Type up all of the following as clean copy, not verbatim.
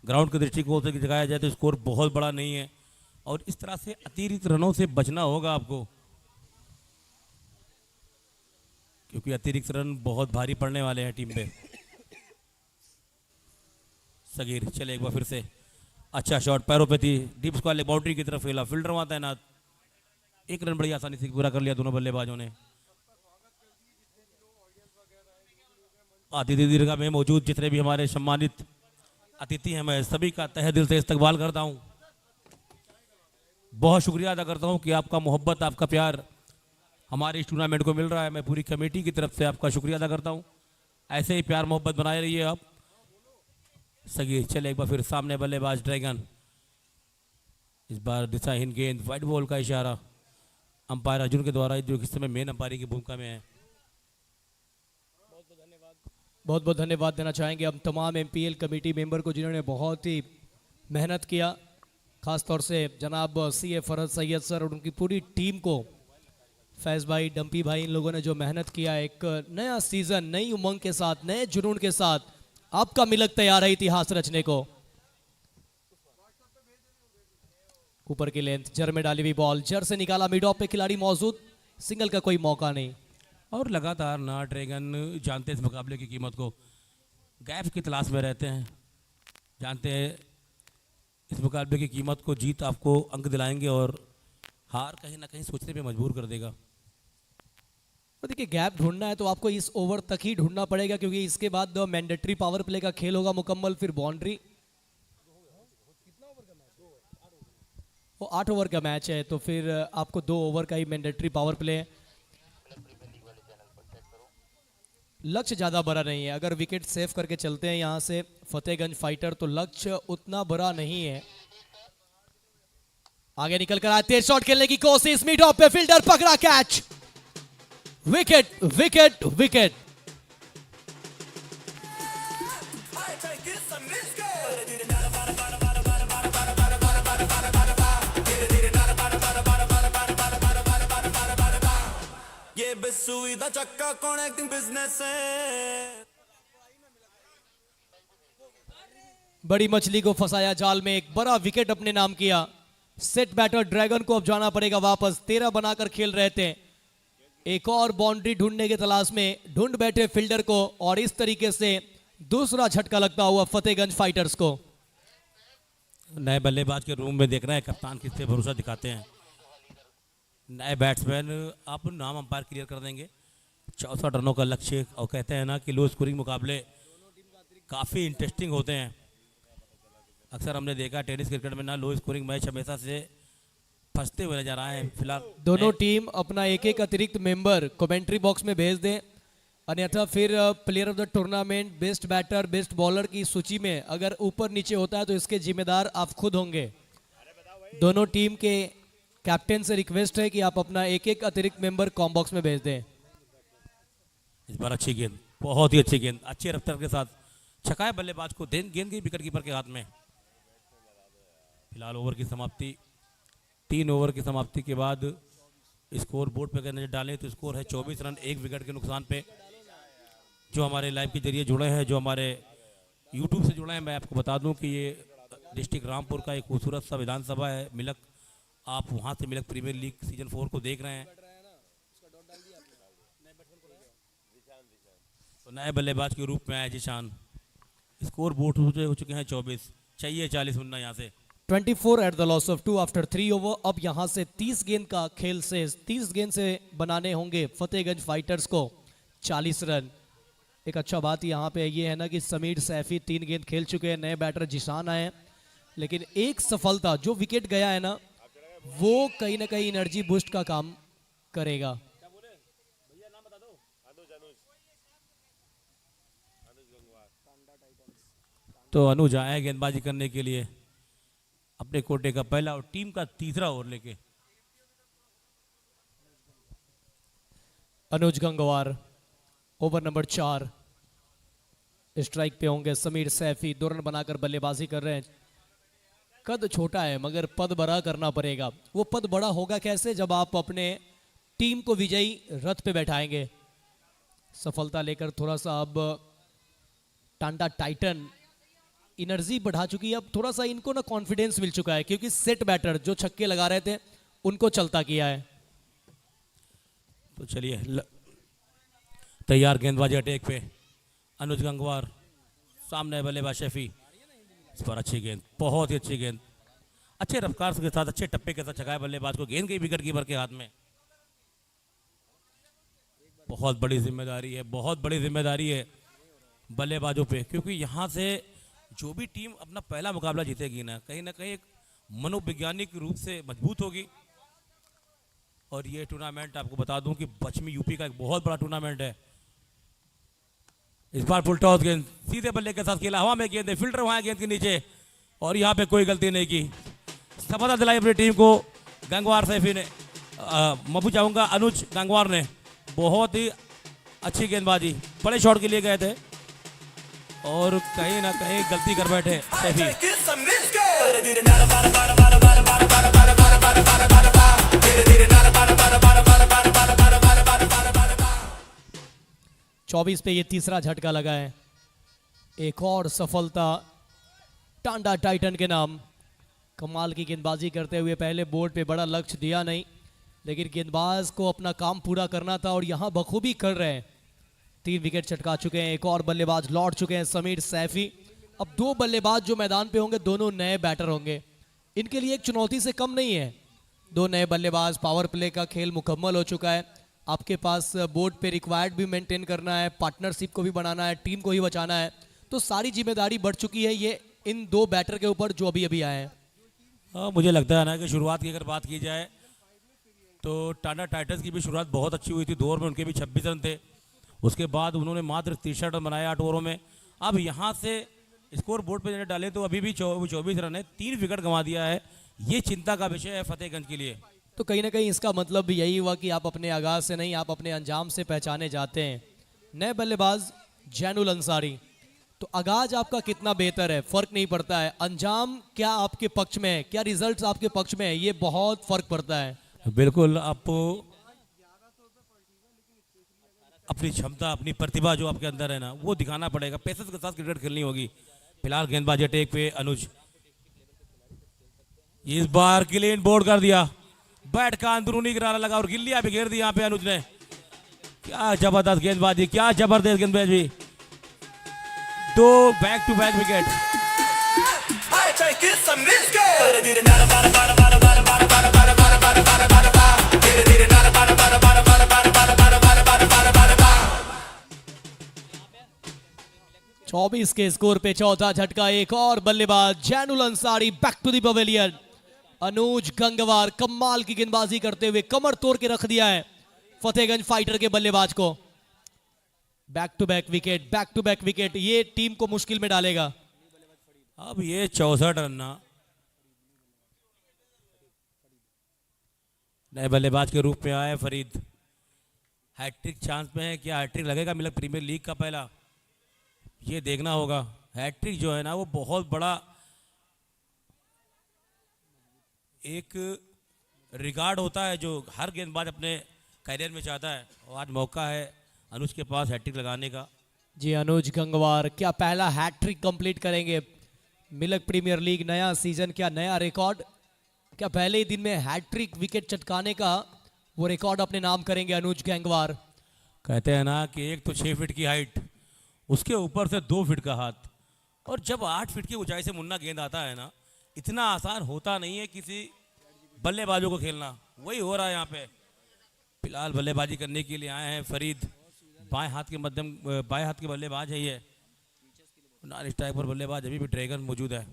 Ground के दृष्टिकोण से जगाया जाए तो स्कोर बहुत बड़ा नहीं है और इस तरह से अतिरिक्त रनों से बचना होगा आपको, क्योंकि अतिरिक्त रन बहुत भारी पड़ने वाले हैं टीम पे। सगीर चले एक बार फिर से, अच्छा शॉट पैरों पे थी, डीप स्क्वायर बाउंड्री की तरफ खेला, फील्डर वहां तैनात, एक रन बड़ी आसानी से पूरा कर लिया दोनों बल्लेबाजों ने। अतिथि दीर्घा में मौजूद जितने भी हमारे सम्मानित अतिथि हैं, मैं सभी का तहे दिल से इस्तकबाल करता हूं। बहुत शुक्रिया अदा करता हूं कि आपका मोहब्बत, आपका प्यार हमारे इस टूर्नामेंट को मिल रहा है। मैं पूरी कमेटी की तरफ से आपका शुक्रिया अदा करता हूं। ऐसे ही प्यार मोहब्बत बनाए रहिए आप। सगीर चले एक बार फिर सामने बल्लेबाज ड्रैगन, इस बार दिशाहीन गेंद, व्हाइट बॉल का इशारा अंपायर अर्जुन के द्वारा, जो इस समय मेन अंपायरिंग की भूमिका में है। बहुत बहुत धन्यवाद देना चाहेंगे हम तमाम एमपीएल कमेटी मेंबर को जिन्होंने बहुत ही मेहनत किया, खासतौर से जनाब सीए फरहत सैयद सर और उनकी पूरी टीम को, फैज़ भाई, डंपी भाई, इन लोगों ने जो मेहनत किया, एक नया सीजन नई उमंग के साथ, नए जुनून के साथ आपका मिलक तैयार है इतिहास रचने को। ऊपर की लेंथ, जर में डाली हुई बॉल, जर से निकाला, मिड ऑफ पे खिलाड़ी मौजूद, सिंगल का कोई मौका नहीं। और लगातार ना ड्रैगन जानते हैं इस मुकाबले की कीमत को, गैप की तलाश में रहते हैं, जानते हैं इस मुकाबले की कीमत को, जीत आपको अंक दिलाएंगे और हार कहीं ना कहीं सोचने पे मजबूर कर देगा। तो देखिए, गैप ढूंढना है तो आपको इस ओवर तक ही ढूंढना पड़ेगा, क्योंकि इसके बाद मैंडेटरी पावर प्ले का खेल होगा मुकम्मल, फिर बाउंड्री। वो 8 ओवर का मैच है, तो फिर आपको 2 ओवर का ही मैंडेटरी पावर प्ले है। लक्ष्य ज़्यादा बड़ा नहीं है, अगर विकेट सेव करके चलते हैं यहाँ से फतेहगंज फाइटर तो लक्ष्य उतना बड़ा नहीं है। आगे निकल कर आए, तेज शॉट खेलने की कोशिश, मिड ऑफ पे फील्डर पकड़ा, कैच, विकेट विकेट विकेट। ये बेसुविधा चक्का कनेक्टिंग बिजनेस है। बड़ी मछली को फंसाया जाल में, एक बड़ा विकेट अपने नाम किया। सेट बैटर ड्रैगन को अब जाना पड़ेगा वापस, 13 बनाकर खेल रहे थे, एक और बाउंड्री ढूंढने की तलाश में ढूंढ बैठे फील्डर को, और इस तरीके से दूसरा झटका लगता हुआ फतेहगंज फाइटर्स को। नए बल्लेबाज के रूम में देखना है कप्तान किस पे भरोसा दिखाते हैं। नए बैट्समैन आप नाम अंपायर क्लियर कर देंगे। 64 रनों का लक्ष्य, और कहते हैं ना कि लो स्कोरिंग मुकाबले काफ़ी इंटरेस्टिंग होते हैं। अक्सर हमने देखा टेनिस क्रिकेट में ना लो स्कोरिंग मैच हमेशा से फंसते हुए नजर आए हैं। फिलहाल दोनों टीम अपना एक एक अतिरिक्त मेंबर कमेंट्री बॉक्स में भेज दें, अन्यथा फिर player of the tournament, best batter, best bowler की सूची में अगर ऊपर नीचे होता है तो इसके जिम्मेदार आप खुद होंगे। दोनों टीम के कैप्टन से रिक्वेस्ट है कि आप अपना एक एक अतिरिक्त मेंबर कॉम बॉक्स में भेज दें। इस बार अच्छी गेंद, बहुत ही अच्छी गेंद, अच्छी रफ्तार के साथ छकाए बल्लेबाज को, गेंद गई विकेट कीपर के हाथ में। फिलहाल ओवर की समाप्ति, 3 ओवर की समाप्ति के बाद स्कोर बोर्ड पे अगर नजर डालें तो स्कोर है 24 रन 1 विकेट के नुकसान पे। जो हमारे लाइव के जरिए जुड़े हैं, जो हमारे यूट्यूब से जुड़े हैं, मैं आपको बता दूं कि ये डिस्ट्रिक्ट रामपुर का एक खूबसूरत सा विधानसभा है मिलक, आप वहां से मिलक प्रीमियर लीग सीजन 4 को देख रहे हैं। तो नए बल्लेबाज के रूप में आए जिशान, स्कोर बोर्ड हो चुके हैं 24, चाहिए 40 बनना यहाँ से। 24 at the loss of 2 after 3 over. अब यहाँ से 30 गेंद का खेल से 30 गेंद से बनाने होंगे फतेहगंज फाइटर्स को 40 रन। एक अच्छा बात यहाँ पे ये है ना कि समीर सैफी 3 गेंद खेल चुके हैं, नए बैटर जिशान आए, लेकिन एक सफलता जो विकेट गया है ना, वो कहीं ना कहीं एनर्जी बूस्ट का काम करेगा। तो अनुज आए गेंदबाजी करने के लिए अपने कोटे का पहला और टीम का तीसरा ओवर लेके। अनुज गंगवार ओवर नंबर 4, स्ट्राइक पे होंगे समीर सैफी, 2 रन बनाकर बल्लेबाजी कर रहे हैं। कद छोटा है मगर पद बड़ा करना पड़ेगा। वो पद बड़ा होगा कैसे, जब आप अपने टीम को विजयी रथ पे बैठाएंगे। सफलता लेकर थोड़ा सा अब टांडा टाइटन एनर्जी बढ़ा चुकी है, अब थोड़ा सा इनको ना कॉन्फिडेंस मिल चुका है, क्योंकि सेट बैटर जो छक्के लगा रहे थे उनको चलता किया है। तो चलिए तैयार गेंदबाजी अटैक पे, अनुज गंगवार, सामने बल्लेबाज शफी, इस पर अच्छी गेंद, बहुत ही अच्छी गेंद, अच्छे रफ्तार के साथ, अच्छे टप्पे के साथ छकाए बल्लेबाज को, गेंद गई विकेट कीपर के हाथ में। बहुत बड़ी जिम्मेदारी है, बहुत बड़ी जिम्मेदारी है बल्लेबाजों पे, क्योंकि यहाँ से जो भी टीम अपना पहला मुकाबला जीतेगी ना कहीं एक मनोवैज्ञानिक रूप से मजबूत होगी। और ये टूर्नामेंट आपको बता दूं कि पश्चिमी यूपी का एक बहुत बड़ा टूर्नामेंट है। इस बार फुल टॉस गेंद सीधे बल्ले के साथ खेला, हवा में गेंद है, फिल्टर वहां गेंद के नीचे, और यहाँ पे कोई गलती नहीं की, सफलता दिलाई अपनी टीम को गंगवार सैफी ने, मैं चाहूंगा अनुज गंगवार ने। बहुत ही अच्छी गेंदबाजी, बड़े शॉट के लिए गए थे और कहीं ना कहीं गलती कर बैठे सैफी। धीरे नारा बारा बारा बारा बारा बारा बारा बारा बारा बारा बारा बारा बारा धीरे धीरे नारा बारा बारा बारा बारा बारा बारा बारा बारा बारा बारा बारा बारा 24 पे ये तीसरा झटका लगा है। एक और सफलता टांडा टाइटन के नाम। कमाल की गेंदबाजी करते हुए पहले बोर्ड पे बड़ा लक्ष्य दिया नहीं, लेकिन गेंदबाज को अपना काम पूरा करना था और यहाँ बखूबी कर रहे हैं। 3 विकेट चटका चुके हैं, एक और बल्लेबाज लौट चुके हैं, समीर सैफी। अब 2 बल्लेबाज जो मैदान पे होंगे दोनों नए बैटर होंगे, इनके लिए एक चुनौती से कम नहीं है। 2 नए बल्लेबाज, पावर प्ले का खेल मुकम्मल हो चुका है। आपके पास बोर्ड पे रिक्वायर्ड भी मेंटेन करना है, पार्टनरशिप को भी बनाना है, टीम को ही बचाना है, तो सारी जिम्मेदारी बढ़ चुकी है ये इन 2 बैटर के ऊपर जो अभी अभी आए हैं। मुझे लगता है ना कि शुरुआत की अगर बात की जाए तो टाटा टाइटंस की भी शुरुआत बहुत अच्छी हुई थी। 2 ओवर में उनके भी 26 रन थे, उसके बाद उन्होंने मात्र 63 रन बनाए 8 ओवरों में। अब यहाँ से स्कोर बोर्ड पे जब डाले तो अभी भी 24 रन है, 3 विकेट गंवा दिया है। ये चिंता का विषय है फतेहगंज के लिए। तो कहीं ना कहीं इसका मतलब भी यही हुआ कि आप अपने आगाज से नहीं, आप अपने अंजाम से पहचाने जाते हैं। नए बल्लेबाज जैनुल अंसारी, तो आगाज आपका कितना बेहतर है फर्क नहीं पड़ता है, अंजाम क्या आपके पक्ष में है, क्या रिजल्ट्स आपके पक्ष में है, ये बहुत फर्क पड़ता है। बिल्कुल, आपको अपनी क्षमता, अपनी प्रतिभा जो आपके अंदर है ना वो दिखाना पड़ेगा, पेशेंस के साथ क्रिकेट खेलनी होगी। फिलहाल गेंदबाजी अटैक पे अनुज, इस बार क्लीन बोर्ड कर दिया, बैट का अंदरूनी किनारा लगा और गिल्लियां भी घेर दी यहाँ पे अनुज ने। क्या जबरदस्त गेंदबाजी, क्या जबरदस्त गेंदबाजी, 2 बैक टू बैक विकेट। धीरे नारा बारा बारा बारा बारा बारा बारा बारा बारा बारा बारा बारा बारा धीरे धीरे नारा बारा बारा बारा बारा बारा बारा बारा बारा बारा बारा बारा बारा 24 के स्कोर पे चौथा झटका, एक और बल्लेबाज Zainul Ansari back to the pavilion. Anuj Gangwar कमाल की गेंदबाजी करते हुए कमर तोड़ के रख दिया है फतेहगंज फाइटर के बल्लेबाज को। Back to back wicket, back to back wicket, ये टीम को मुश्किल में डालेगा। अब ये 64 रन ना नए बल्लेबाज के रूप में आए फरीद, हैट्रिक चांस में है, क्या हैट्रिक लगेगा मिल्क प्रीमियर लीग का पहला, ये देखना होगा। हैट्रिक जो है ना वो बहुत बड़ा एक रिकॉर्ड होता है जो हर गेंदबाज अपने करियर में चाहता है, और आज मौका है अनुज के पास हैट्रिक लगाने का। जी, अनुज गंगवार क्या पहला हैट्रिक कंप्लीट करेंगे, मिल्क प्रीमियर लीग नया सीजन, क्या नया रिकॉर्ड, क्या पहले ही दिन में हैट्रिक विकेट चटकाने का वो रिकॉर्ड अपने नाम करेंगे अनुज गंगवार। कहते हैं ना कि एक तो 6 फीट की हाइट, उसके ऊपर से 2 फीट का हाथ, और जब 8 फीट की ऊंचाई से मुन्ना गेंद आता है ना, इतना आसान होता नहीं है किसी बल्लेबाजों को खेलना, वही हो रहा है यहाँ पे। फिलहाल बल्लेबाजी करने के लिए आए हैं फरीद, बाएं हाथ के बल्लेबाज है ये, नॉन स्ट्राइक पर बल्लेबाज अभी भी ड्रैगन मौजूद है।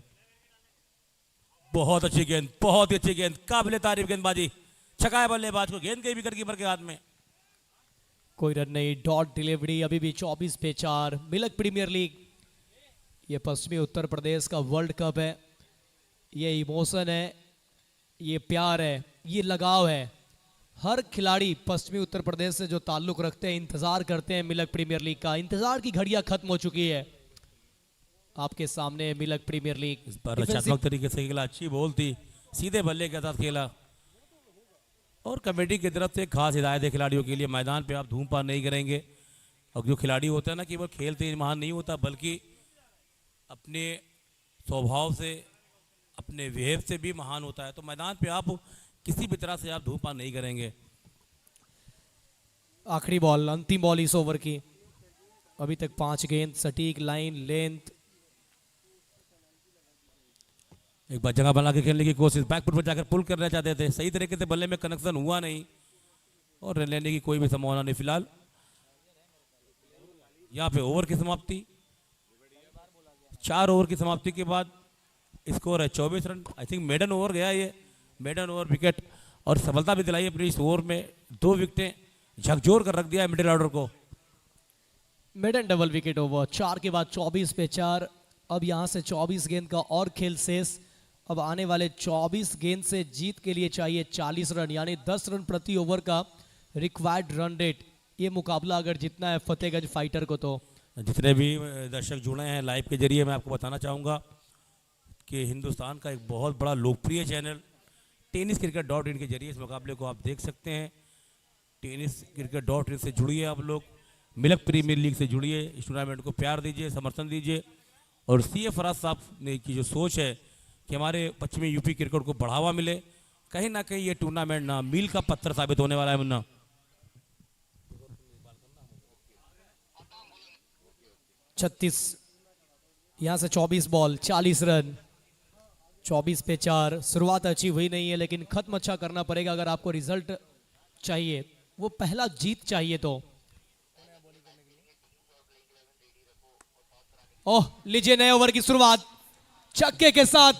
बहुत अच्छी गेंद, बहुत ही अच्छी गेंद, काबिले तारीफ गेंदबाजी, छकाया बल्लेबाज को, गेंद गई विकेट कीपर के हाथ में। कोई रन नहीं, डॉट डिलीवरी, अभी भी 24 पे 4। मिल्क प्रीमियर लीग, ये पश्चिमी उत्तर प्रदेश का वर्ल्ड कप है, ये इमोशन है, ये प्यार है, ये लगाव है। हर खिलाड़ी पश्चिमी उत्तर प्रदेश से जो ताल्लुक रखते हैं, इंतजार करते हैं मिल्क प्रीमियर लीग का, इंतजार की घड़ियां खत्म हो चुकी है। आपके सामने मिल्क प्रीमियर लीग, इस बार रचनात्मक तरीके से खेला, अच्छी बॉल थी, सीधे बल्ले के साथ खेला, और कमेटी की तरफ से खास हिदायत है खिलाड़ियों के लिए, मैदान पे आप धूमपान नहीं करेंगे। और जो खिलाड़ी होता है ना कि वो खेलते महान नहीं होता, बल्कि अपने स्वभाव से, अपने विहेव से भी महान होता है। तो मैदान पे आप किसी भी तरह से आप धूमपान नहीं करेंगे। आखिरी बॉल, अंतिम बॉल इस ओवर की। अभी तक 5 गेंद, सटीक लाइन, लेंथ। एक बार जगह बना के खेलने की कोशिश, बैकफुट पर जाकर पुल करना चाहते थे, सही तरीके से बल्ले में कनेक्शन हुआ नहीं और रन लेने की कोई भी संभावना नहीं। फिलहाल यहाँ पे ओवर की समाप्ति, 4 ओवर की समाप्ति के बाद स्कोर है 24 run. I think maiden over गया ये, मेडन ओवर विकेट, और सफलता भी दिलाई अपनी इस ओवर में। 2 विकेटें झकझोर कर रख दिया है मिडिल ऑर्डर को। मेडन डबल विकेट ओवर, 4 के बाद 24 पे 4। अब यहाँ से 24 गेंद का और खेल शेष। अब आने वाले 24 गेंद से जीत के लिए चाहिए 40 रन, यानी 10 रन प्रति ओवर का रिक्वायर्ड रन रेट। ये मुकाबला अगर जीतना है फतेहगंज फाइटर को, तो जितने भी दर्शक जुड़े हैं लाइव के जरिए, मैं आपको बताना चाहूँगा कि हिंदुस्तान का एक बहुत बड़ा लोकप्रिय चैनल tenniscricket.in के जरिए इस मुकाबले को आप देख सकते हैं। tenniscricket.in से जुड़िए आप लोग, मिल्क प्रीमियर लीग से जुड़िए, इस टूर्नामेंट को प्यार दीजिए, समर्थन दीजिए। और सी ए फराज साहब ने की जो सोच है कि हमारे पश्चिमी यूपी क्रिकेट को बढ़ावा मिले, कहीं ना कहीं ये टूर्नामेंट ना मील का पत्थर साबित होने वाला है। मुन्ना 36, यहाँ से 24 बॉल 40 रन, 24 पे 4। शुरुआत अच्छी हुई नहीं है, लेकिन खत्म अच्छा करना पड़ेगा अगर आपको रिजल्ट चाहिए, वो पहला जीत चाहिए। तो ओह, लीजिए नए ओवर की शुरुआत छक्के के साथ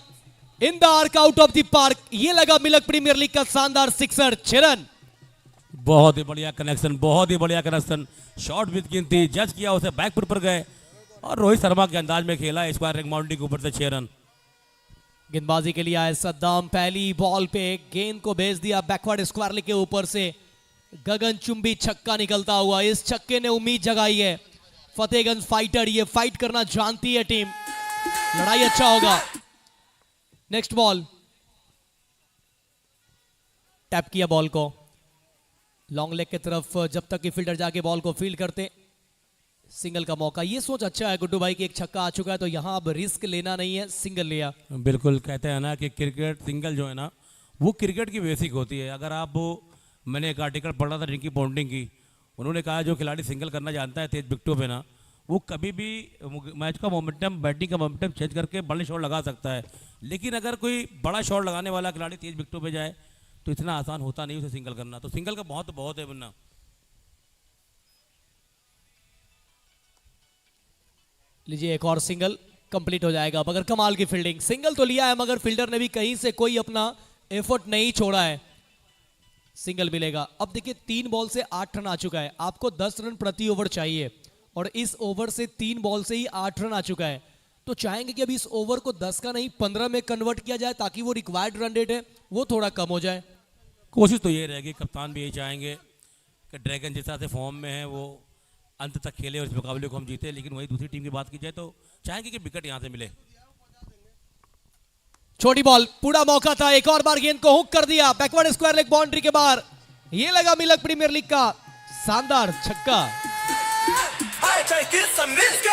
in the arc out of the park. ये लगा मिल्क प्रीमियर लीग का शानदार सिक्सर, 6 रन। बहुत ही बढ़िया कनेक्शन, बहुत ही बढ़िया कनेक्शन। शॉट विद गिनती जज किया, उसे बैकफुट पर गए और रोहित शर्मा के अंदाज में खेला स्क्वायर रिंग बाउंड्री के ऊपर से 6 रन। गेंदबाजी के लिए आए सद्दाम, पहली बॉल पे गेंद को भेज दिया बैकवर्ड स्क्वायर के ऊपर से, गगनचुंबी छक्का निकलता हुआ। इस छक्के ने उम्मीद जगाई है फतेहगंज फाइटर, ये फाइट करना जानती है टीम, लड़ाई अच्छा होगा। नेक्स्ट बॉल, टैप किया बॉल को लॉन्ग लेग की तरफ, जब तक कि फील्डर जाके बॉल को फील्ड करते। सिंगल का मौका, ये सोच अच्छा है गुड्डू भाई की, एक छक्का आ चुका है तो यहां अब रिस्क लेना नहीं है, सिंगल लिया। बिल्कुल, कहते हैं ना कि क्रिकेट सिंगल जो है ना वो क्रिकेट की बेसिक होती है। अगर आप, मैंने एक आर्टिकल पढ़ा था रिंकी पॉन्टिंग की, उन्होंने कहा जो खिलाड़ी सिंगल करना जानता है तेज विकेटों पे ना, वो कभी भी मैच का मोमेंटम, बैटिंग का मोमेंटम चेंज करके बड़े शॉट लगा सकता है। लेकिन अगर कोई बड़ा शॉट लगाने वाला खिलाड़ी तेज विकेटों पे जाए तो इतना आसान होता नहीं उसे सिंगल करना। तो सिंगल का बहुत बहुत है मुन्ना। लीजिए एक और सिंगल कंप्लीट हो जाएगा। मगर कमाल की फील्डिंग, सिंगल तो लिया है मगर फील्डर ने भी कहीं से कोई अपना एफर्ट नहीं छोड़ा है, सिंगल मिलेगा। अब देखिए 3 बॉल से 8 रन आ चुका है, आपको 10 रन प्रति ओवर चाहिए और इस ओवर से 3 बॉल से ही 8 रन आ चुका है। तो चाहेंगे कि अभी इस ओवर को 10 का नहीं 15 में कन्वर्ट किया जाए ताकि वो रिक्वायर्ड रन रेट है वो थोड़ा कम हो जाए। कोशिश तो ये रहेगी, कप्तान भी यही चाहेंगे कि ड्रैगन जिस तरह से फॉर्म में है वो अंत तक खेले और इस मुकाबले को हम जीते। लेकिन वही दूसरी टीम की बात की जाए तो चाहेंगे कि विकेट यहाँ से मिले। छोटी बॉल, पूरा मौका था, एक और बार गेंद को हुक कर दिया बैकवर्ड स्क्वायर लेग बाउंड्री के बाहर। ये लगा मिल्क प्रीमियर लीग का शानदार छक्का। I take it some risky.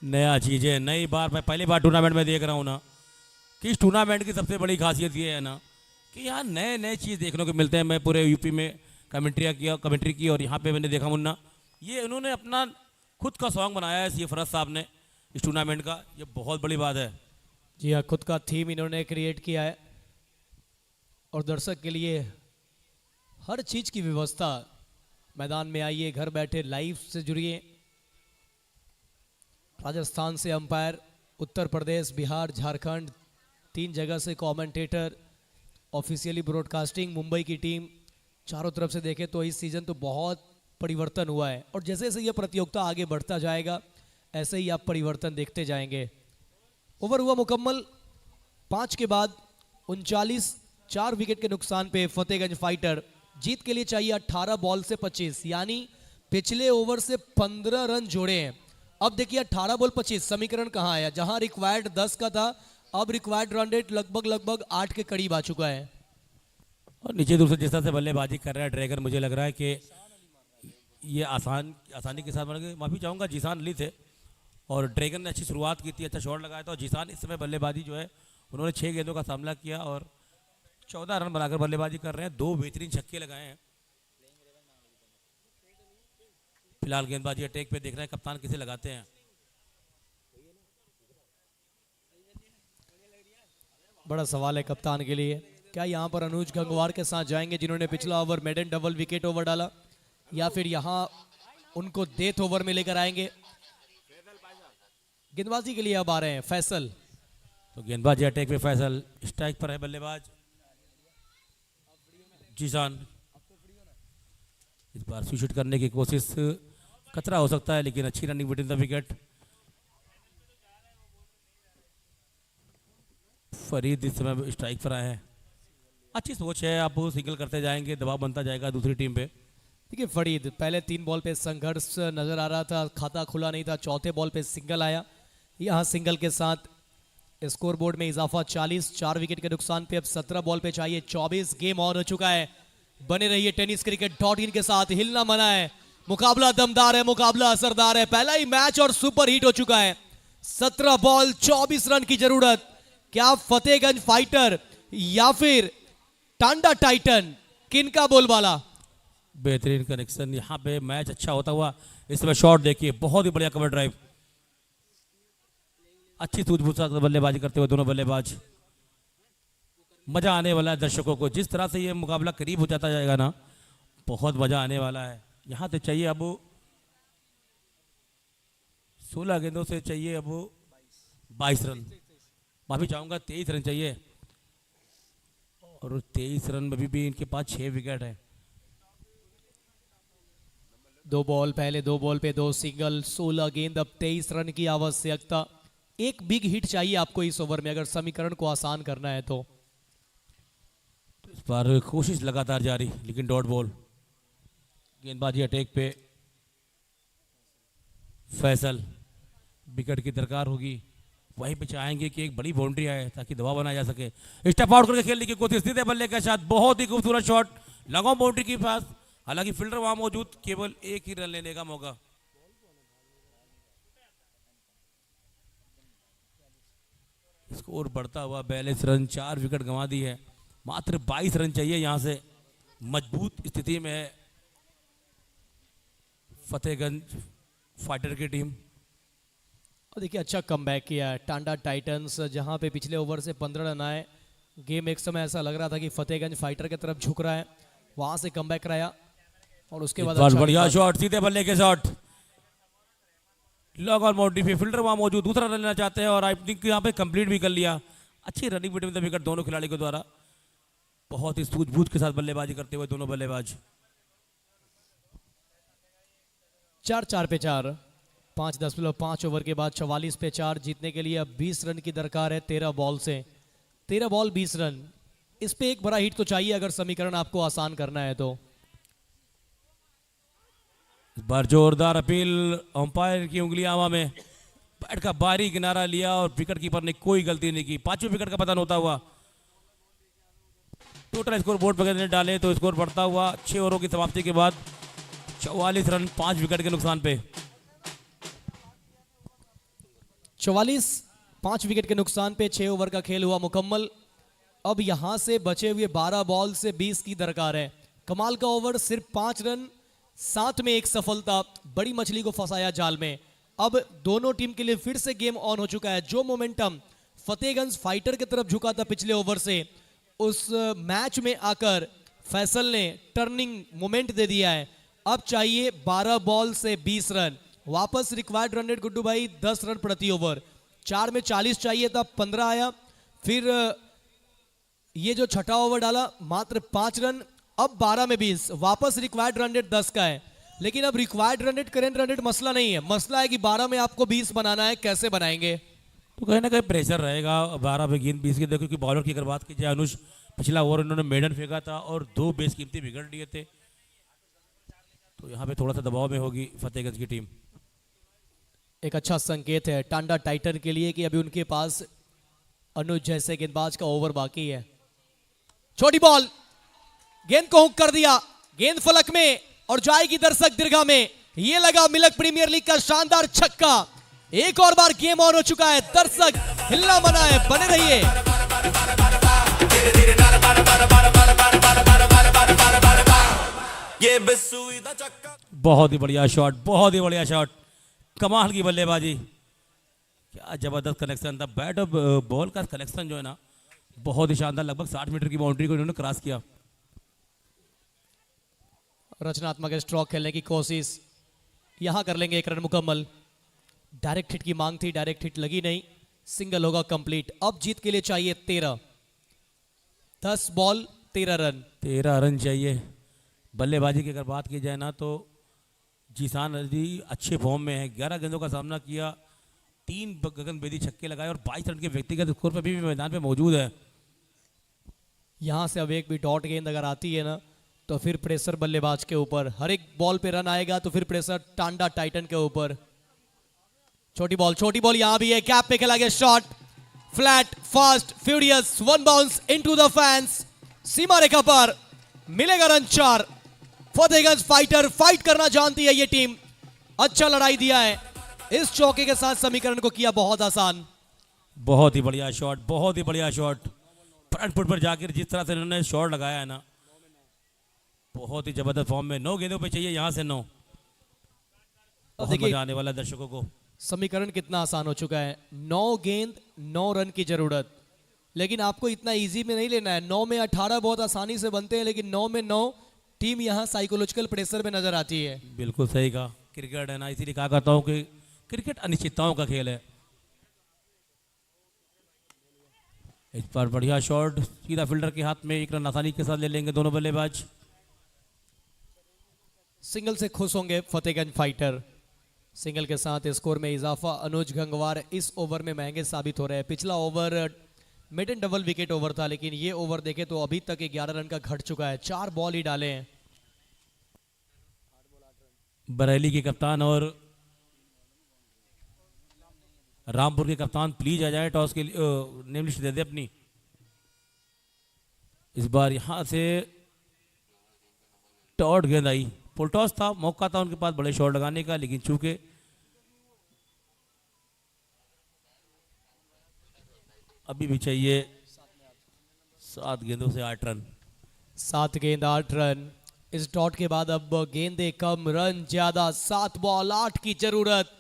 नया चीज़ है, नई बार, मैं पहली बार टूर्नामेंट में देख रहा हूँ ना कि इस टूर्नामेंट की सबसे बड़ी खासियत ये है ना कि यहाँ नए नए चीज़ देखने को मिलते हैं। मैं पूरे यूपी में कमेंट्री की और यहाँ पे मैंने देखा मुन्ना, ये उन्होंने अपना खुद का सॉन्ग बनाया है सी फरज साहब ने इस टूर्नामेंट का, ये बहुत बड़ी बात है। जी हाँ, खुद का थीम इन्होंने क्रिएट किया है और दर्शक के लिए हर चीज़ की व्यवस्था। मैदान में आइए, घर बैठे लाइव से जुड़िए। राजस्थान से अंपायर, उत्तर प्रदेश, बिहार, झारखंड, 3 जगह से कमेंटेटर, ऑफिशियली ब्रॉडकास्टिंग, मुंबई की टीम, चारों तरफ से देखें तो इस सीज़न तो बहुत परिवर्तन हुआ है और जैसे जैसे ये प्रतियोगिता आगे बढ़ता जाएगा ऐसे ही आप परिवर्तन देखते जाएंगे। ओवर हुआ मुकम्मल, 5 के बाद 39, 4 विकेट के नुकसान पे फतेहगंज फाइटर जीत के लिए चाहिए 18 बॉल से 25, यानी पिछले ओवर से 15 रन जोड़े हैं। अब देखिए 18 बॉल 25 समीकरण कहाँ आया, जहां रिक्वायर्ड 10 का था अब रिक्वायर्ड रन रेट लगभग 8 के करीब आ चुका है। और नीचे दूर से जिस तरह से बल्लेबाजी कर रहा है ड्रैगन, मुझे लग रहा है कि ये आसानी के साथ बन गए। माफ़ी चाहूँगा, जीसान अली थे और ड्रैगन ने अच्छी शुरुआत की थी, अच्छा शॉट लगाया था। और जीसान इस समय बल्लेबाजी जो है उन्होंने 6 गेंदों का सामना किया और 14 रन बनाकर बल्लेबाजी कर रहे हैं। 2 बेहतरीन छक्के लगाए हैं। फिलहाल गेंदबाजी अटैक पे देख रहे हैं कप्तान किसे लगाते हैं। बड़ा सवाल है कप्तान के लिए, क्या यहाँ पर अनुज गंगवार के साथ जाएंगे जिन्होंने पिछला over maiden double wicket over डाला, या फिर यहाँ उनको डेथ ओवर में लेकर आएंगे। गेंदबाजी के लिए अब आ रहे हैं फैसल। तो गेंदबाजी अटैक पे फैसल, स्ट्राइक पर है बल्लेबाज जीसान। इस बार स्विच करने की कोशिश, खतरा हो सकता है लेकिन अच्छी running between the wicket. Farid इस समय स्ट्राइक पर आए हैं। अच्छी सोच है, आप सिंगल करते जाएंगे, दबाव बनता जाएगा दूसरी टीम पे। देखिए फरीद पहले 3 बॉल पे संघर्ष नजर आ रहा था, खाता खुला नहीं था। चौथे बॉल पे सिंगल आया, यहाँ सिंगल के साथ स्कोर बोर्ड में इजाफा 40, 4 विकेट के नुकसान पे। अब 17 बॉल पे चाहिए 24। गेम ऑन हो चुका है। बने रहिए टेनिस क्रिकेट .in के साथ, हिलना मना है। मुकाबला दमदार है, मुकाबला असरदार है। पहला ही मैच और सुपर हिट हो चुका है। 17 बॉल 24 रन की जरूरत। क्या फतेहगंज फाइटर या फिर टांडा टाइटन, किनका बोलबाला? बेहतरीन कनेक्शन, यहाँ पे मैच अच्छा होता हुआ। इस समय शॉट देखिए, बहुत ही बढ़िया कवर ड्राइव। अच्छी सूझबूझ से बल्लेबाजी करते हुए दोनों बल्लेबाज। मजा आने वाला है दर्शकों को, जिस तरह से ये मुकाबला करीब हो जाता जाएगा ना, बहुत मजा आने वाला है। यहाँ से चाहिए अब 16 गेंदों से चाहिए अब 22 रन, माफी चाहूंगा 23 रन चाहिए। और 23 रन में भी इनके पास 6 विकेट है। 2 बॉल, पहले 2 बॉल पे 2 सिंगल, 16 गेंद, अब 23 रन की आवश्यकता। एक बिग हिट चाहिए आपको इस ओवर में अगर समीकरण को आसान करना है तो। इस बार कोशिश लगातार जारी, लेकिन डॉट बॉल। गेंदबाजी अटैक पे फैसल, विकेट की दरकार होगी। वहीं पे चाहेंगे कि एक बड़ी बाउंड्री आए ताकि दबाव बनाया जा सके। स्टेप आउट करके खेलने की कोशिश थी बल्ले के साथ, बहुत ही खूबसूरत शॉट लगाओ बाउंड्री के पास। हालांकि फील्डर वहां मौजूद, केवल एक ही रन लेने का मौका। स्कोर बढ़ता हुआ 42 रन, 4 विकेट गंवा दी है। मात्र 22 रन चाहिए। यहां से मजबूत स्थिति में है फतेहगंज फाइटर की टीम। और देखिए अच्छा कमबैक किया है टांडा टाइटंस, जहां पे पिछले ओवर से 15 रन आए। गेम एक समय ऐसा लग रहा था कि फतेहगंज फाइटर की तरफ झुक रहा है, वहां से कमबैक कराया और उसके बाद अच्छा बढ़िया शॉट, सीधे बल्ले के शॉट, लॉग ऑन बाउंड्री पे फील्डर वहां मौजूद, दूसरा रन लेना चाहते हैं और आई थिंक यहाँ पे कंप्लीट भी कर लिया। अच्छी रनिंग बिटवीन द विकेट दोनों खिलाड़ी के द्वारा, बहुत ही सूझबूझ के साथ बल्लेबाजी करते हुए दोनों बल्लेबाज। 4-4 पे 4, 5.5 ओवर के बाद 44 पे 4 जीतने के लिए अब 20 रन की दरकार है 13 बॉल से। 13 बॉल 20 रन, इस पे एक बड़ा हिट तो चाहिए अगर समीकरण आपको आसान करना है तो। इस बार जोरदार अपील, अंपायर की उंगलियां हवा में, बैट का बारी किनारा लिया और विकेट कीपर ने कोई गलती नहीं की। 5वें विकेट का पतन होता हुआ। टोटल स्कोर बोर्ड वगैरह डाले तो स्कोर बढ़ता हुआ 6 ओवरों की समाप्ति के बाद 44 रन 5 विकेट के नुकसान पे। 44, 5 विकेट के नुकसान पे 6 ओवर का खेल हुआ मुकम्मल। अब यहां से बचे हुए 12 बॉल से 20 की दरकार है। कमाल का ओवर, सिर्फ 5 रन, 7 में 1 सफलता, बड़ी मछली को फंसाया जाल में। अब दोनों टीम के लिए फिर से गेम ऑन हो चुका है। जो मोमेंटम फतेहगंज फाइटर की तरफ झुका था पिछले ओवर से, उस मैच में आकर फैसल ने टर्निंग मोमेंट दे दिया है। अब चाहिए 12 बॉल से 20 रन। वापस रिक्वायर्ड रन रेट गुड्डू भाई 10 रन प्रति ओवर। 4 में 40 चाहिए था, 15 आया। फिर ये जो छठा ओवर डाला मात्र 5 रन, अब 12 में 20। वापस रिक्वायर्ड रन रेट 10 का है, लेकिन अब required run rate current run rate मसला नहीं है। मसला है कि 12 में आपको 20 बनाना है, कैसे बनाएंगे? तो कहीं ना कहीं प्रेशर रहेगा 12 पे गेंद 20 के। देखो कि बॉलर की अगर बात की जाए, अनुज पिछला ओवर उन्होंने मेडन फेंका था और 2 बेशकीमती विकेट लिए थे, तो यहाँ पे थोड़ा सा दबाव में होगी फतेहगंज की टीम। एक अच्छा संकेत है टांडा टाइटन के लिए कि अभी उनके पास अनुज जैसे गेंदबाज का ओवर बाकी है। छोटी बॉल, गेंद को हुक कर दिया, गेंद फलक में और जाएगी दर्शक दीर्घा में। ये लगा मिल्क प्रीमियर लीग का शानदार छक्का। एक और बार गेम ऑन हो चुका है, दर्शक हिलना मना है, बने रहिए। ये बिस्सुई दा चक्का। बहुत ही बढ़िया शॉट, बहुत ही बढ़िया शॉट, कमाल की बल्लेबाजी, क्या जबरदस्त कनेक्शन था। बैट और बॉल का कनेक्शन जो है ना बहुत ही शानदार, लगभग 60 मीटर की बाउंड्री को इन्होंने क्रॉस किया। रचनात्मक स्ट्रोक खेलने की कोशिश, यहां कर लेंगे 1 रन मुकम्मल। डायरेक्ट हिट की मांग थी, डायरेक्ट हिट लगी नहीं, सिंगल होगा कंप्लीट। अब जीत के लिए चाहिए 13, 10 बॉल 13 रन। 13 रन चाहिए। बल्लेबाजी की अगर बात की जाए ना तो जीसान अली अच्छे फॉर्म में है, 11 गेंदों का सामना किया, 3 गगनभेदी छक्के लगाए और 22 रन के व्यक्तिगत स्कोर पर भी मैदान पे मौजूद है। यहां से अब एक भी डॉट गेंद अगर आती है ना तो फिर प्रेशर बल्लेबाज के ऊपर, हर एक बॉल पे रन आएगा तो फिर प्रेशर टांडा टाइटन के ऊपर। छोटी बॉल यहां भी है, कैप पे खेला गया shot, flat fast furious, 1 bounce into the fans, सीमा रेखा पर मिलेगा रन 4। फतेहगंज फाइटर फाइट करना जानती है ये टीम, अच्छा लड़ाई दिया है, इस चौके के साथ समीकरण को किया बहुत आसान। बहुत ही बढ़िया शॉट, बहुत ही बढ़िया शॉट, फ्रंट फुट पर जाकर जिस तरह से इन्होंने शॉट लगाया है ना, बहुत ही जबरदस्त फॉर्म में। 9 गेंदों पे चाहिए यहाँ से 9। बहुत देखिए मजा आने वाला है दर्शकों को। समीकरण कितना आसान हो चुका है, 9 गेंद 9 रन की जरूरत, लेकिन आपको इतना इजी में नहीं लेना है। 9 में 18 बहुत आसानी से बनते हैं, लेकिन 9 में 9 टीम यहां साइकोलॉजिकल प्रेशर में नजर आती है। बिल्कुल सही कहा, क्रिकेट है ना, इसीलिए कहा करता हूँ कि क्रिकेट अनिश्चितताओं का खेल है। इस पर बढ़िया शॉट, सीधा फील्डर के हाथ में, 1 रन आसानी के साथ ले लेंगे दोनों बल्लेबाज। सिंगल से खुश होंगे फतेहगंज फाइटर, सिंगल के साथ स्कोर में इजाफा। अनुज गंगवार इस ओवर में महंगे साबित हो रहे हैं। पिछला ओवर मिडन डबल विकेट ओवर था, लेकिन ये ओवर देखे तो अभी तक 11 रन का घट चुका है, 4 बॉल ही डाले हैं। बरेली के कप्तान और रामपुर के कप्तान प्लीज आ जाए, टॉस के लिए नेम लिस्ट दे दे अपनी। इस बार यहां से टॉट गेंद आई, फुल टॉस था, मौका था उनके पास बड़े शॉट लगाने का, लेकिन चूंकि अभी भी चाहिए 7 गेंदों से 8 रन। 7 गेंद 8 रन। इस डॉट के बाद अब गेंदे कम रन ज्यादा, 7 बॉल 8 की जरूरत।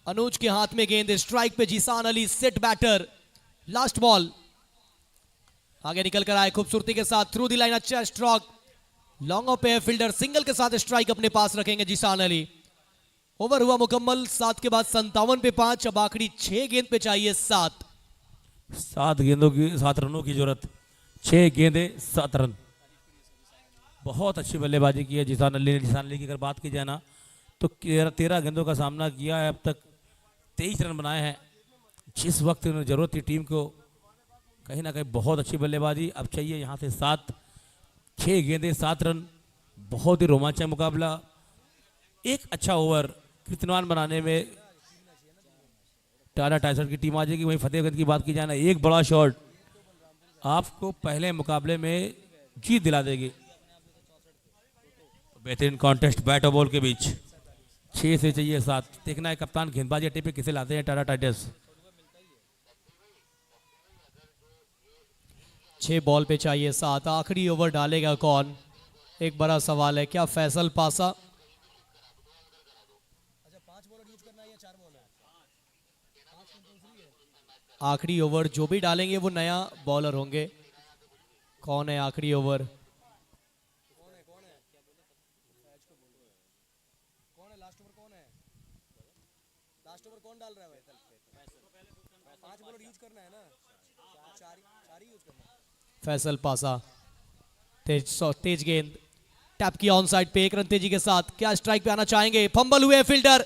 अनुज के हाथ में गेंद, स्ट्राइक पे Zeeshan Ali set batter. Last ball आगे निकल कर आए खूबसूरती के साथ, थ्रू दी लाइन, अच्छा स्ट्रोक, लॉन्ग ऑफ पे फील्डर सिंगल के साथ स्ट्राइक अपने पास रखेंगे जीसान अली। ओवर हुआ मुकम्मल, 7 के बाद 57 पे 5, अब आखिरी 6 गेंद पे चाहिए 7। 7 गेंदों की 7 रनों की जरूरत, 6 गेंदे 7 रन। बहुत अच्छी बल्लेबाजी की है जीसान अली ने। जीसान अली की अगर बात की जाए ना तो 13 गेंदों का सामना किया है, अब तक 23 रन बनाए हैं। जिस वक्त जरूरत थी टीम को, कहीं ना कहीं बहुत अच्छी बल्लेबाजी। अब चाहिए यहाँ से 7, 6 गेंदे 7 रन, बहुत ही रोमांचक मुकाबला। एक अच्छा ओवर कीर्तनवान बनाने में टाटा टाइसर की टीम आ जाएगी। वहीं फतेहगंज की बात की जाए ना, एक बड़ा शॉट आपको पहले मुकाबले में जीत दिला देगी। बेहतरीन कॉन्टेस्ट बैट और बॉल के बीच, 6 से चाहिए 7। देखना है कप्तान गेंदबाजी अड्डे पे किसे लाते हैं टाटा टाइटंस। 6 बॉल पे चाहिए 7, आखिरी ओवर डालेगा कौन, एक बड़ा सवाल है। क्या फैसल पासा, आखिरी ओवर जो भी डालेंगे वो नया बॉलर होंगे। कौन है आखिरी ओवर, फैसल पासा। तेज गेंद, टैप किया ऑन साइड पे, 1 रन तेजी के साथ। क्या स्ट्राइक पे आना चाहेंगे, फंबल हुए फील्डर,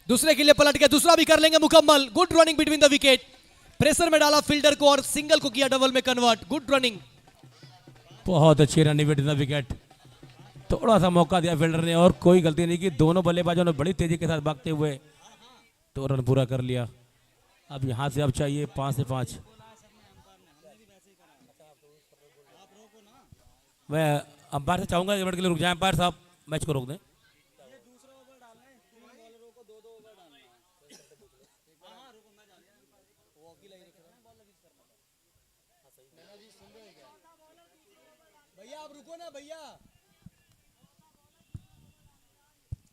दूसरे के लिए पलट गया, दूसरा भी कर लेंगे मुकम्मल। Good running between the wicket, pressure में डाला फील्डर को और सिंगल को किया डबल में कन्वर्ट। गुड रनिंग, बहुत अच्छी रनिंग बिटवीन द विकेट। थोड़ा सा मौका दिया फील्डर ने और कोई गलती नहीं की। दोनों बल्लेबाजों ने बड़ी तेजी के साथ भागते हुए 2 रन पूरा कर लिया। अब यहाँ से अब चाहिए 5 से 5। मैं अंपायर से चाहूंगा 1 मिनट के लिए रुक जाए अंपायर साहब, मैच को रोक दें। भैया आप रुको ना भैया,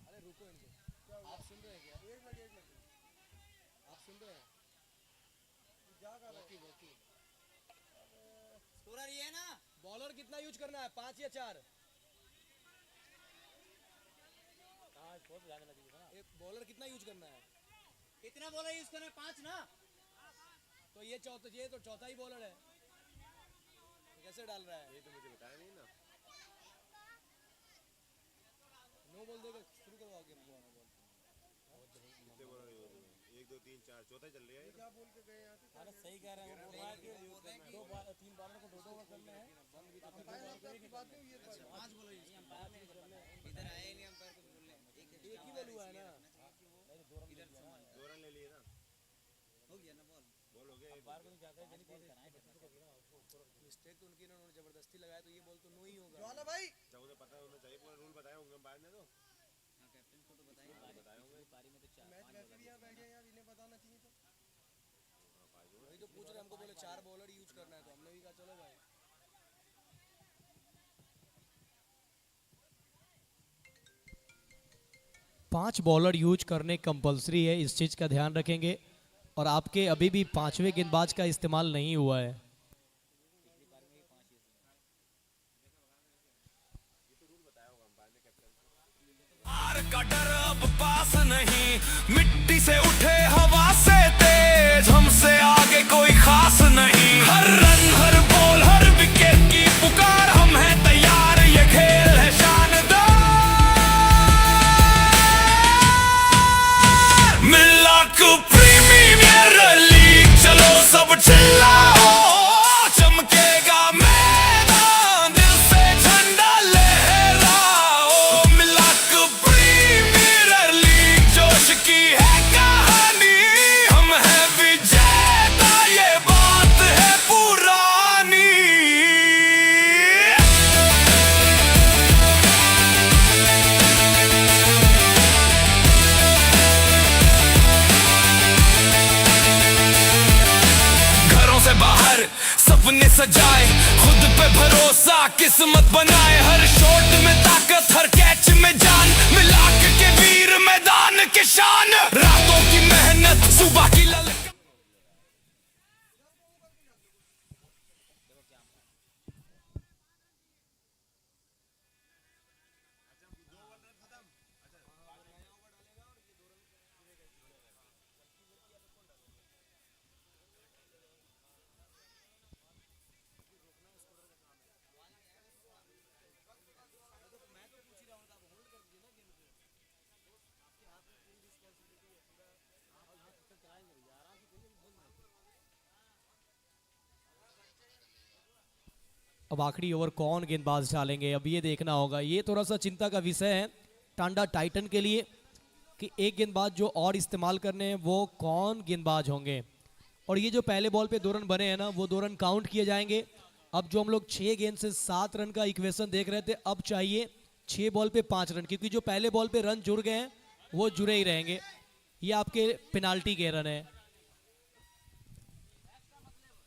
अरे रुको इनको, आप सुन रहे हैं क्या? आप सुन रहे हैं? स्कोरर ये है ना, बॉलर कितना यूज करना है, 5 या 4? एक बॉलर कितना यूज करना है? कितना बॉलर यूज करना है? 5 ना। तो ये तो चौथा ही बॉलर है, कैसे डाल रहा है? ये तो मुझे बताया नहीं ना। नो बॉल देकर शुरू करवाओ गेम को। कितने बॉलर हैं? 1 2 3 4 चौथा ही चल रहा है। क्या बोल के गए यहाँ पे? अरे सही कह रहे हैं, वो बोल रहा है कि 3 बॉलर को 2 ओवर करना है। इधर आए नहीं अंपायर कुछ बोलने, एक ही बॉल हुआ है ना, दो रन ले लिए ना, हो गया ना बॉल। बॉल हो गया। मिस्टेक तो उनकी, उन्होंने जबरदस्ती लगाया, तो ये बॉल तो नो ही होगा। ज्वाला भाई जब उन्हें पता होना चाहिए, पूरा रूल बताए होंगे अंपायर ने तो। हाँ कैप्टन को तो बताइए, बताए होंगे। पारी में तो 4 मैच वैसे भी यहाँ बैठ गए यार, इन्हें पता होना चाहिए तो। वही तो पूछ रहे, हमको बोले 4 बॉलर यूज करना है, तो हमने भी कहा चलो भाई। पांच बॉलर यूज करने कंपलसरी है, इस चीज का ध्यान रखेंगे। और आपके अभी भी 5वें गेंदबाज का इस्तेमाल नहीं हुआ है। हार का डर अब पास नहीं, मिट्टी से उठे हवा से तेज, हमसे आगे कोई खास नहीं। हर रन हर बॉल हर विकेट की पुकार, हम हैं तैयार, ये खेल है शानदार। मिला को प्रीमियर लीग, चलो सब चिल्लाओ, चमकेगा मैदान, दिल से झंडा लहराओ। मिला को प्रीमियर लीग, जोश की है कहानी, हम हैं विजेता, ये बात है पुरानी। घरों से बाहर सपने सजाए, खुद पे भरोसा किस्मत बनाए, हर शॉट में ताकत हर कैच में जान, मिला के वीर मैदान के शान। रातों की मेहनत सुबह की ललक, अब आखिरी ओवर कौन गेंदबाज डालेंगे, अब ये देखना होगा। ये थोड़ा सा चिंता का विषय है टांडा टाइटन के लिए कि एक गेंदबाज जो और इस्तेमाल करने हैं वो कौन गेंदबाज होंगे। और ये जो पहले बॉल पे 2 रन बने हैं ना, वो 2 रन काउंट किए जाएंगे। अब जो हम लोग 6 गेंद से 7 रन का इक्वेशन देख रहे थे, अब चाहिए 6 बॉल पे 5 रन, क्योंकि जो पहले बॉल पे रन जुड़ गए हैं वो जुड़े ही रहेंगे। ये आपके पेनाल्टी के रन है।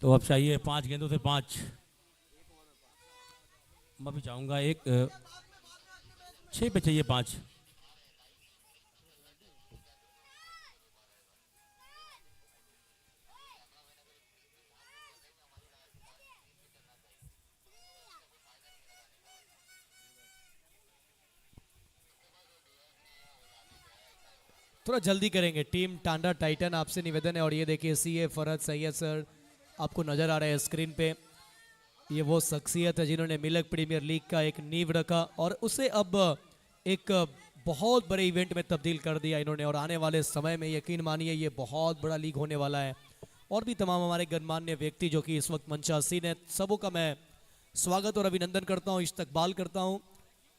तो अब चाहिए 5 गेंदों से 5। मैं भी चाहूंगा 6 पे चाहिए 5। थोड़ा जल्दी करेंगे टीम टांडा टाइटन, आपसे निवेदन है। और ये देखिए सीए फरहद सैयद सर आपको नज़र आ रहे हैं स्क्रीन पे। ये वो शख्सियत है जिन्होंने मिल्क प्रीमियर लीग का एक नींव रखा और उसे अब एक बहुत बड़े इवेंट में तब्दील कर दिया इन्होंने। और आने वाले समय में यकीन मानिए ये बहुत बड़ा लीग होने वाला है। और भी तमाम हमारे गणमान्य व्यक्ति जो कि इस वक्त मंचासीन है, सबों का मैं स्वागत और अभिनंदन करता हूँ, इस्तकबाल करता हूँ।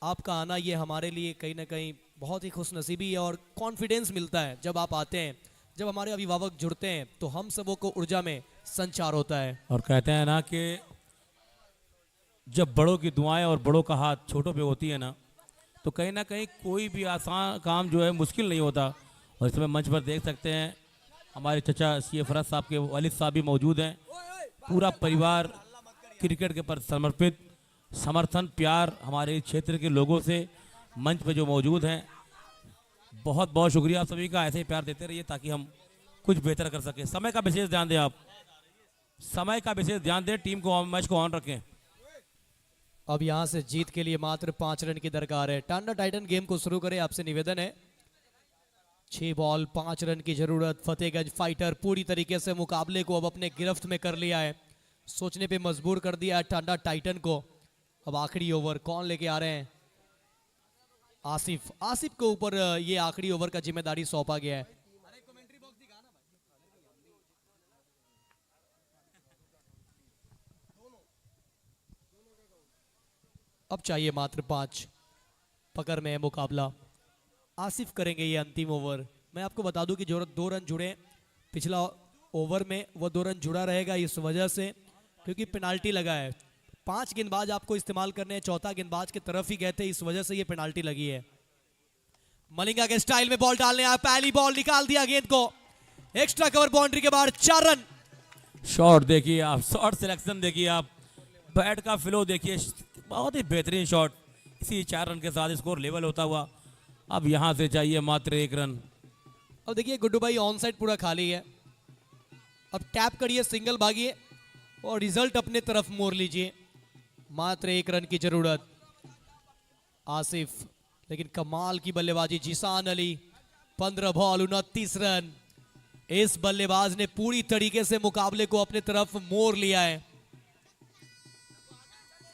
आपका आना ये हमारे लिए कहीं ना कहीं बहुत ही खुशनसीबी है और कॉन्फिडेंस मिलता है जब आप आते हैं। जब हमारे अभिभावक जुड़ते हैं तो हम सबों को ऊर्जा में संचार होता है। और कहते हैं ना कि जब बड़ों की दुआएं और बड़ों का हाथ छोटों पे होती है ना, तो कहीं ना कहीं कोई भी आसान काम जो है मुश्किल नहीं होता। और इसमें मंच पर देख सकते हैं हमारे चचा सी फरज साहब के वालिद साहब भी मौजूद हैं। पूरा परिवार क्रिकेट के प्रति समर्पित, समर्थन प्यार हमारे क्षेत्र के लोगों से मंच पे जो मौजूद हैं, बहुत बहुत शुक्रिया आप सभी का। ऐसे ही प्यार देते रहिए ताकि हम कुछ बेहतर कर सकें। समय का विशेष ध्यान दें, आप समय का विशेष ध्यान दें, टीम को मैच को ऑन रखें। अब यहां से जीत के लिए मात्र 5 रन की दरकार है। टांडा टाइटन गेम को शुरू करें, आपसे निवेदन है। 6 बॉल 5 रन की जरूरत। फतेहगंज फाइटर पूरी तरीके से मुकाबले को अब अपने गिरफ्त में कर लिया है, सोचने पे मजबूर कर दिया है टांडा टाइटन को। अब आखिरी ओवर कौन लेके आ रहे हैं? आसिफ। आसिफ के ऊपर ये आखिरी ओवर का जिम्मेदारी सौंपा गया है। अब चाहिए मात्र 5, पकड़ में है मुकाबला। आसिफ करेंगे ये अंतिम ओवर। मैं आपको बता दूं कि जो 2 रन जुड़े पिछला ओवर में, वो 2 रन जुड़ा रहेगा इस वजह से क्योंकि पेनाल्टी लगा है। 5 गेंदबाज आपको इस्तेमाल करने हैं, चौथा गेंदबाज की तरफ ही गए थे, इस वजह से ये पेनाल्टी लगी है। मलिंगा के स्टाइल में बॉल डालने आया, पहली बॉल निकाल दिया गेंद को, एक्स्ट्रा कवर बाउंड्री के बाद 4 रन। शॉट देखिए आप, शॉट सिलेक्शन देखिए आप, बैट का फ्लो देखिए, बहुत ही बेहतरीन शॉट। इसी 4 रन के साथ स्कोर लेवल होता हुआ अब यहां से चाहिए मात्र 1 रन। अब देखिए गुड्डू भाई ऑन साइड पूरा खाली है, अब टैप करिए, सिंगल भागिए और रिजल्ट अपने तरफ मोड़ लीजिए। मात्र 1 रन की जरूरत। आसिफ, लेकिन कमाल की बल्लेबाजी जिसान अली, 15 बॉल 29 रन। इस बल्लेबाज ने पूरी तरीके से मुकाबले को अपने तरफ मोड़ लिया है।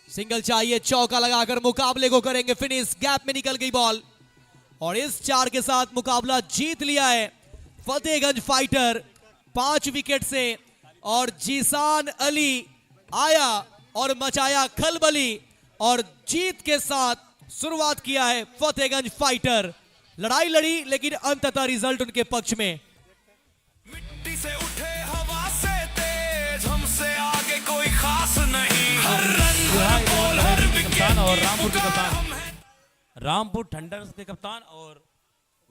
सिंगल चाहिए, चौका लगाकर मुकाबले को करेंगे फिनिश। गैप में निकल गई बॉल और इस 4 के साथ मुकाबला जीत लिया है फतेहगंज फाइटर 5 विकेट से। और जिसान अली आया और मचाया खलबली और जीत के साथ शुरुआत किया है फतेहगंज फाइटर। लड़ाई लड़ी लेकिन अंततः रिजल्ट उनके पक्ष में। मिट्टी से उठे हवा से तेज, हमसे आगे कोई खास नहीं। हर रन हर बॉल हर विकेट और रामपुर के कप्तान, रामपुर थंडर्स के कप्तान और